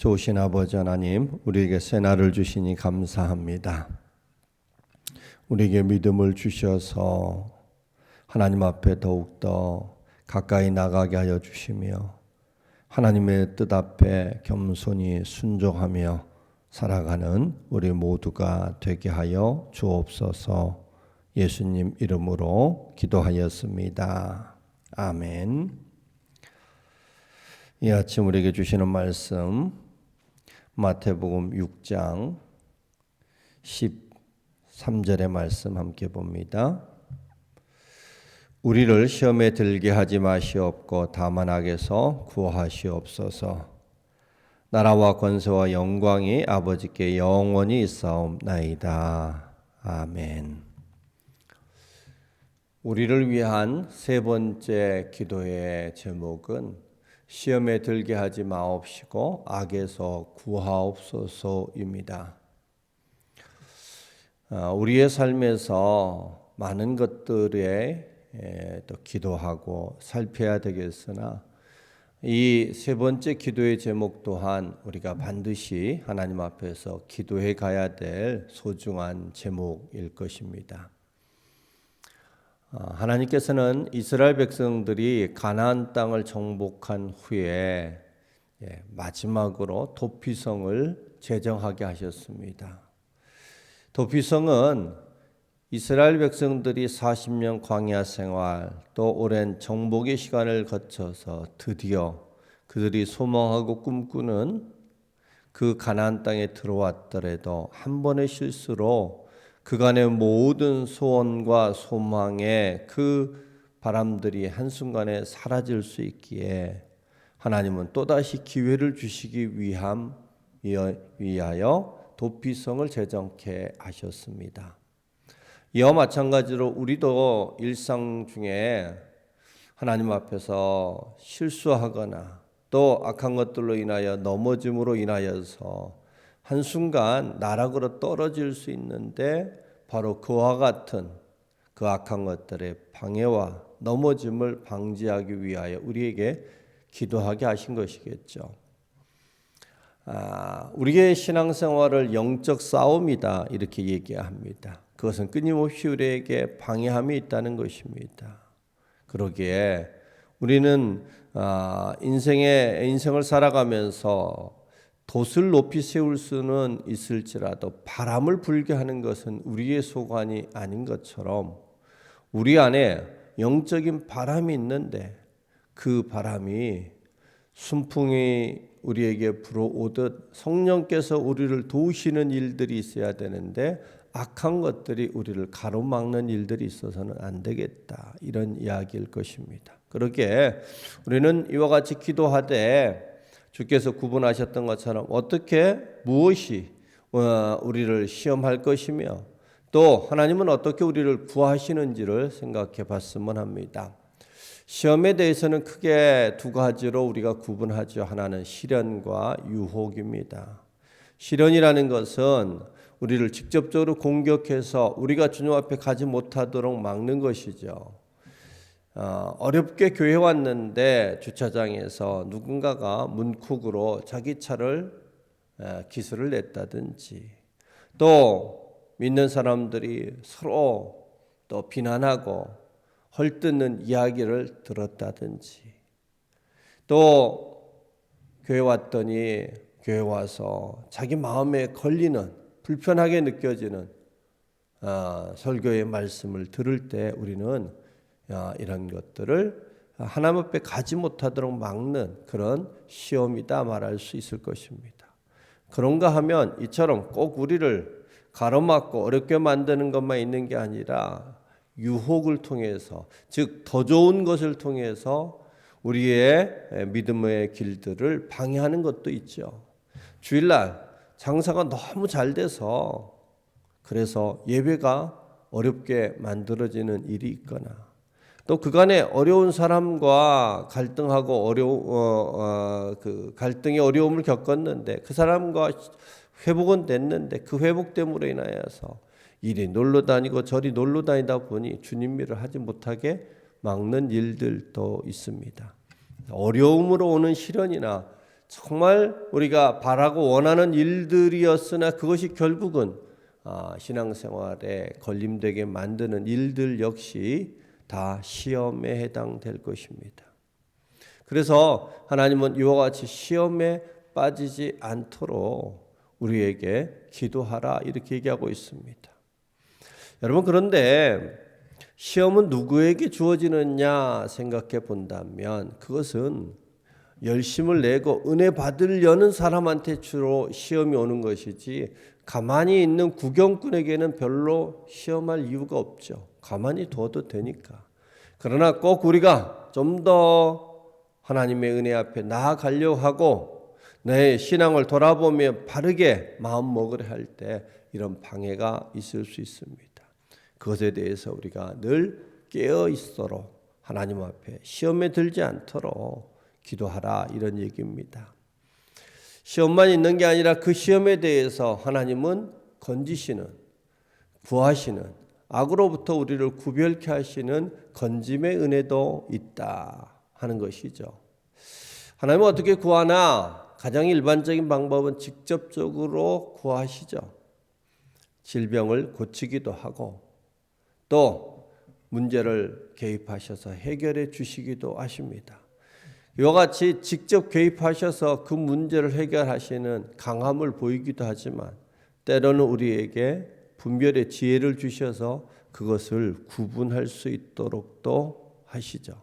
좋으신 아버지 하나님, 우리에게 새 날을 주시니 감사합니다. 우리에게 믿음을 주셔서 하나님 앞에 더욱더 가까이 나가게 하여 주시며 하나님의 뜻 앞에 겸손히 순종하며 살아가는 우리 모두가 되게 하여 주옵소서. 예수님 이름으로 기도하였습니다. 아멘. 이 아침 우리에게 주시는 말씀 마태복음 6장 13절의 말씀 함께 봅니다. 우리를 시험에 들게 하지 마시옵고 다만 악에서 구하시옵소서. 나라와 권세와 영광이 아버지께 영원히 있사옵나이다. 아멘. 우리를 위한 세 번째 기도의 제목은 시험에 들게 하지 마옵시고 악에서 구하옵소서입니다. 우리의 삶에서 많은 것들에 또 기도하고 살펴야 되겠으나 이 세 번째 기도의 제목 또한 우리가 반드시 하나님 앞에서 기도해 가야 될 소중한 제목일 것입니다. 하나님께서는 이스라엘 백성들이 가나안 땅을 정복한 후에 마지막으로 도피성을 제정하게 하셨습니다. 도피성은 이스라엘 백성들이 40년 광야 생활 또 오랜 정복의 시간을 거쳐서 드디어 그들이 소망하고 꿈꾸는 그 가나안 땅에 들어왔더라도 한 번의 실수로 그간의 모든 소원과 소망의 그 바람들이 한순간에 사라질 수 있기에 하나님은 또다시 기회를 주시기 위하여 도피성을 제정케 하셨습니다. 이와 마찬가지로 우리도 일상 중에 하나님 앞에서 실수하거나 또 악한 것들로 인하여 넘어짐으로 인하여서 한순간 나락으로 떨어질 수 있는데 바로 그와 같은 그 악한 것들의 방해와 넘어짐을 방지하기 위하여 우리에게 기도하게 하신 것이겠죠. 우리의 신앙생활을 영적 싸움이다 이렇게 얘기합니다. 그것은 끊임없이 우리에게 방해함이 있다는 것입니다. 그러기에 우리는 인생을 살아가면서 돛을 높이 세울 수는 있을지라도 바람을 불게 하는 것은 우리의 소관이 아닌 것처럼 우리 안에 영적인 바람이 있는데 그 바람이 순풍이 우리에게 불어오듯 성령께서 우리를 도우시는 일들이 있어야 되는데 악한 것들이 우리를 가로막는 일들이 있어서는 안 되겠다 이런 이야기일 것입니다. 그러기에 우리는 이와 같이 기도하되 주께서 구분하셨던 것처럼 어떻게 무엇이 우리를 시험할 것이며 또 하나님은 어떻게 우리를 구하시는지를 생각해 봤으면 합니다. 시험에 대해서는 크게 두 가지로 우리가 구분하죠. 하나는 시련과 유혹입니다. 시련이라는 것은 우리를 직접적으로 공격해서 우리가 주님 앞에 가지 못하도록 막는 것이죠. 어렵게 교회 왔는데 주차장에서 누군가가 문콕으로 자기 차를 기술을 냈다든지 또 믿는 사람들이 서로 또 비난하고 헐뜯는 이야기를 들었다든지 또 교회 왔더니 교회 와서 자기 마음에 걸리는 불편하게 느껴지는 설교의 말씀을 들을 때 우리는 이런 것들을 하나님 앞에 가지 못하도록 막는 그런 시험이다 말할 수 있을 것입니다. 그런가 하면 이처럼 꼭 우리를 가로막고 어렵게 만드는 것만 있는 게 아니라 유혹을 통해서 즉 더 좋은 것을 통해서 우리의 믿음의 길들을 방해하는 것도 있죠. 주일날 장사가 너무 잘 돼서 그래서 예배가 어렵게 만들어지는 일이 있거나 또 그간에 어려운 사람과 갈등하고 그 갈등의 어려움을 겪었는데 그 사람과 회복은 됐는데 그 회복됨으로 인하여서 이리 놀러 다니고 저리 놀러 다니다 보니 주님 일을 하지 못하게 막는 일들도 있습니다. 어려움으로 오는 시련이나 정말 우리가 바라고 원하는 일들이었으나 그것이 결국은 신앙생활에 걸림되게 만드는 일들 역시 다 시험에 해당될 것입니다. 그래서 하나님은 이와 같이 시험에 빠지지 않도록 우리에게 기도하라 이렇게 얘기하고 있습니다. 여러분, 그런데 시험은 누구에게 주어지느냐 생각해 본다면 그것은 열심을 내고 은혜 받으려는 사람한테 주로 시험이 오는 것이지 가만히 있는 구경꾼에게는 별로 시험할 이유가 없죠. 가만히 둬도 되니까. 그러나 꼭 우리가 좀 더 하나님의 은혜 앞에 나아가려고 하고 내 신앙을 돌아보며 바르게 마음 먹으려 할 때 이런 방해가 있을 수 있습니다. 그것에 대해서 우리가 늘 깨어 있도록 하나님 앞에 시험에 들지 않도록 기도하라 이런 얘기입니다. 시험만 있는 게 아니라 그 시험에 대해서 하나님은 건지시는, 구하시는, 악으로부터 우리를 구별케 하시는 건짐의 은혜도 있다 하는 것이죠. 하나님은 어떻게 구하나? 가장 일반적인 방법은 직접적으로 구하시죠. 질병을 고치기도 하고 또 문제를 개입하셔서 해결해 주시기도 하십니다. 이와 같이 직접 개입하셔서 그 문제를 해결하시는 강함을 보이기도 하지만 때로는 우리에게 분별의 지혜를 주셔서 그것을 구분할 수 있도록도 하시죠.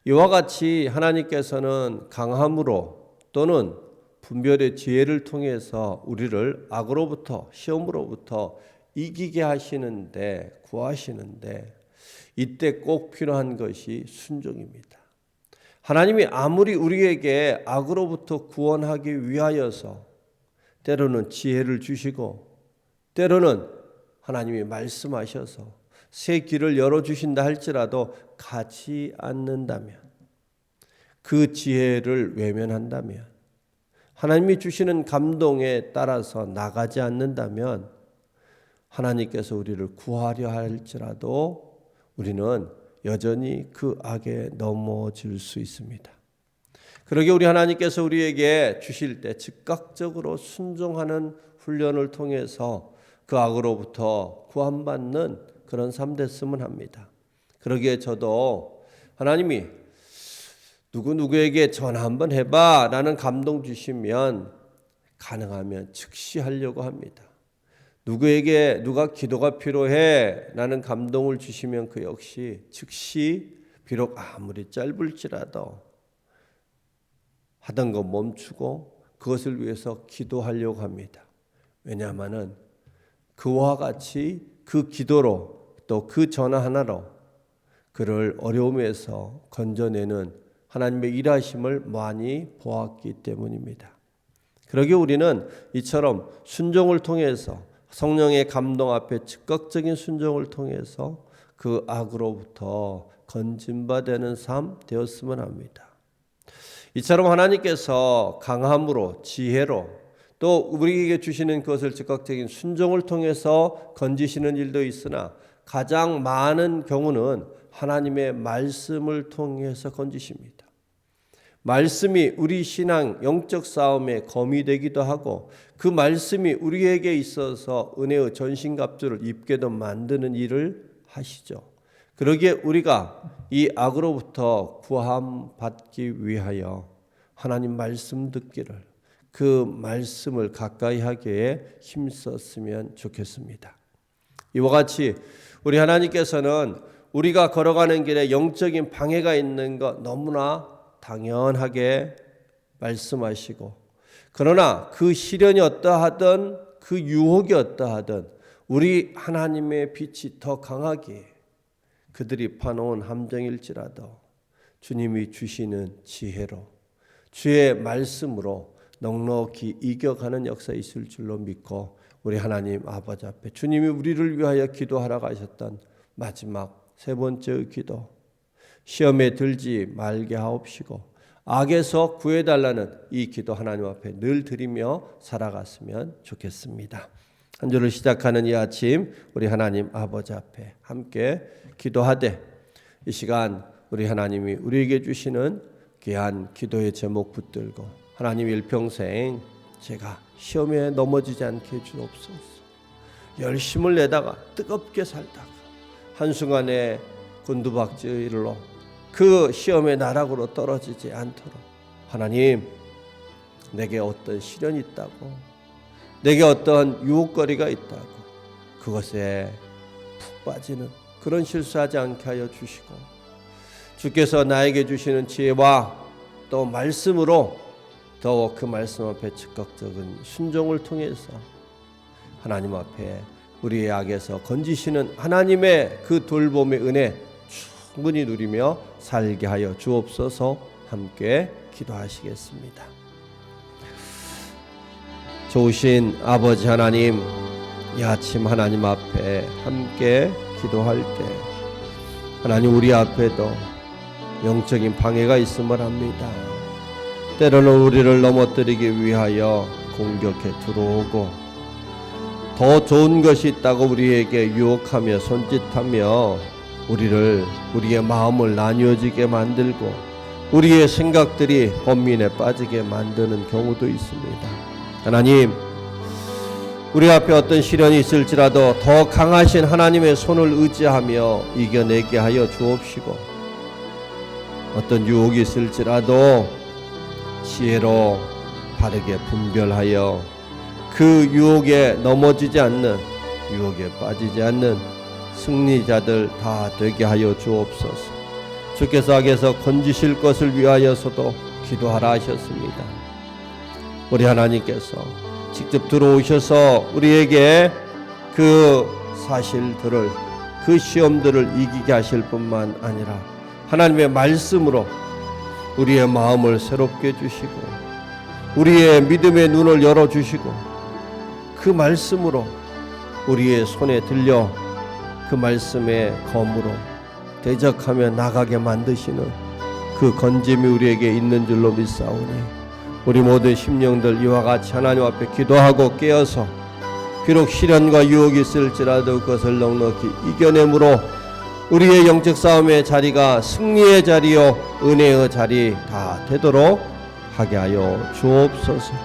이와 같이 하나님께서는 강함으로 또는 분별의 지혜를 통해서 우리를 악으로부터 시험으로부터 이기게 하시는데 구하시는데 이때 꼭 필요한 것이 순종입니다. 하나님이 아무리 우리에게 악으로부터 구원하기 위하여서 때로는 지혜를 주시고 때로는 하나님이 말씀하셔서 새 길을 열어주신다 할지라도 가지 않는다면 그 지혜를 외면한다면 하나님이 주시는 감동에 따라서 나가지 않는다면 하나님께서 우리를 구하려 할지라도 우리는 여전히 그 악에 넘어질 수 있습니다. 그러게 우리 하나님께서 우리에게 주실 때 즉각적으로 순종하는 훈련을 통해서 그 악으로부터 구원받는 그런 삶 됐으면 합니다. 그러기에 저도 하나님이 누구에게 전화 한번 해봐 라는 감동 주시면 가능하면 즉시 하려고 합니다. 누구에게 누가 기도가 필요해 라는 감동을 주시면 그 역시 즉시 비록 아무리 짧을지라도 하던 거 멈추고 그것을 위해서 기도하려고 합니다. 왜냐하면 그와 같이 그 기도로 또 그 전화 하나로 그를 어려움에서 건져내는 하나님의 일하심을 많이 보았기 때문입니다. 그러기에 우리는 이처럼 순종을 통해서 성령의 감동 앞에 즉각적인 순종을 통해서 그 악으로부터 건짐받는 삶 되었으면 합니다. 이처럼 하나님께서 강함으로 지혜로 또 우리에게 주시는 것을 즉각적인 순종을 통해서 건지시는 일도 있으나 가장 많은 경우는 하나님의 말씀을 통해서 건지십니다. 말씀이 우리 신앙 영적 싸움의 검이 되기도 하고 그 말씀이 우리에게 있어서 은혜의 전신갑주를 입게도 만드는 일을 하시죠. 그러기에 우리가 이 악으로부터 구함 받기 위하여 하나님 말씀 듣기를 그 말씀을 가까이 하기에 힘썼으면 좋겠습니다. 이와 같이 우리 하나님께서는 우리가 걸어가는 길에 영적인 방해가 있는 것 너무나 당연하게 말씀하시고 그러나 그 시련이 어떠하든 그 유혹이 어떠하든 우리 하나님의 빛이 더 강하게 그들이 파놓은 함정일지라도 주님이 주시는 지혜로 주의 말씀으로 넉넉히 이겨가는 역사 있을 줄로 믿고 우리 하나님 아버지 앞에 주님이 우리를 위하여 기도하라고 하셨던 마지막 세 번째 기도 시험에 들지 말게 하옵시고 악에서 구해달라는 이 기도 하나님 앞에 늘 드리며 살아갔으면 좋겠습니다. 한 주를 시작하는 이 아침 우리 하나님 아버지 앞에 함께 기도하되 이 시간 우리 하나님이 우리에게 주시는 귀한 기도의 제목 붙들고 하나님 일평생 제가 시험에 넘어지지 않게 주옵소서. 열심을 내다가 뜨겁게 살다가 한순간에 곤두박질로 그 시험의 나락으로 떨어지지 않도록 하나님 내게 어떤 시련이 있다고 내게 어떤 유혹거리가 있다고 그것에 푹 빠지는 그런 실수하지 않게 하여 주시고 주께서 나에게 주시는 지혜와 또 말씀으로 더 그 말씀 앞에 즉각적인 순종을 통해서 하나님 앞에 우리의 악에서 건지시는 하나님의 그 돌봄의 은혜 충분히 누리며 살게 하여 주옵소서. 함께 기도하시겠습니다. 좋으신 아버지 하나님, 이 아침 하나님 앞에 함께 기도할 때 하나님 우리 앞에도 영적인 방해가 있음을 압니다. 때로는 우리를 넘어뜨리기 위하여 공격해 들어오고 더 좋은 것이 있다고 우리에게 유혹하며 손짓하며 우리의 마음을 나뉘어지게 만들고 우리의 생각들이 번민에 빠지게 만드는 경우도 있습니다. 하나님, 우리 앞에 어떤 시련이 있을지라도 더 강하신 하나님의 손을 의지하며 이겨내게 하여 주옵시고 어떤 유혹이 있을지라도 지혜로 바르게 분별하여 그 유혹에 넘어지지 않는, 유혹에 빠지지 않는 승리자들 다 되게 하여 주옵소서. 주께서 악에서 건지실 것을 위하여서도 기도하라 하셨습니다. 우리 하나님께서 직접 들어오셔서 우리에게 그 사실들을, 그 시험들을 이기게 하실 뿐만 아니라 하나님의 말씀으로 우리의 마음을 새롭게 해주시고 우리의 믿음의 눈을 열어주시고 그 말씀으로 우리의 손에 들려 그 말씀의 검으로 대적하며 나가게 만드시는 그 건짐이 우리에게 있는 줄로 믿사오니 우리 모든 심령들 이와 같이 하나님 앞에 기도하고 깨어서 비록 시련과 유혹이 있을지라도 그것을 넉넉히 이겨내므로 우리의 영적 싸움의 자리가 승리의 자리요 은혜의 자리 다 되도록 하게 하여 주옵소서.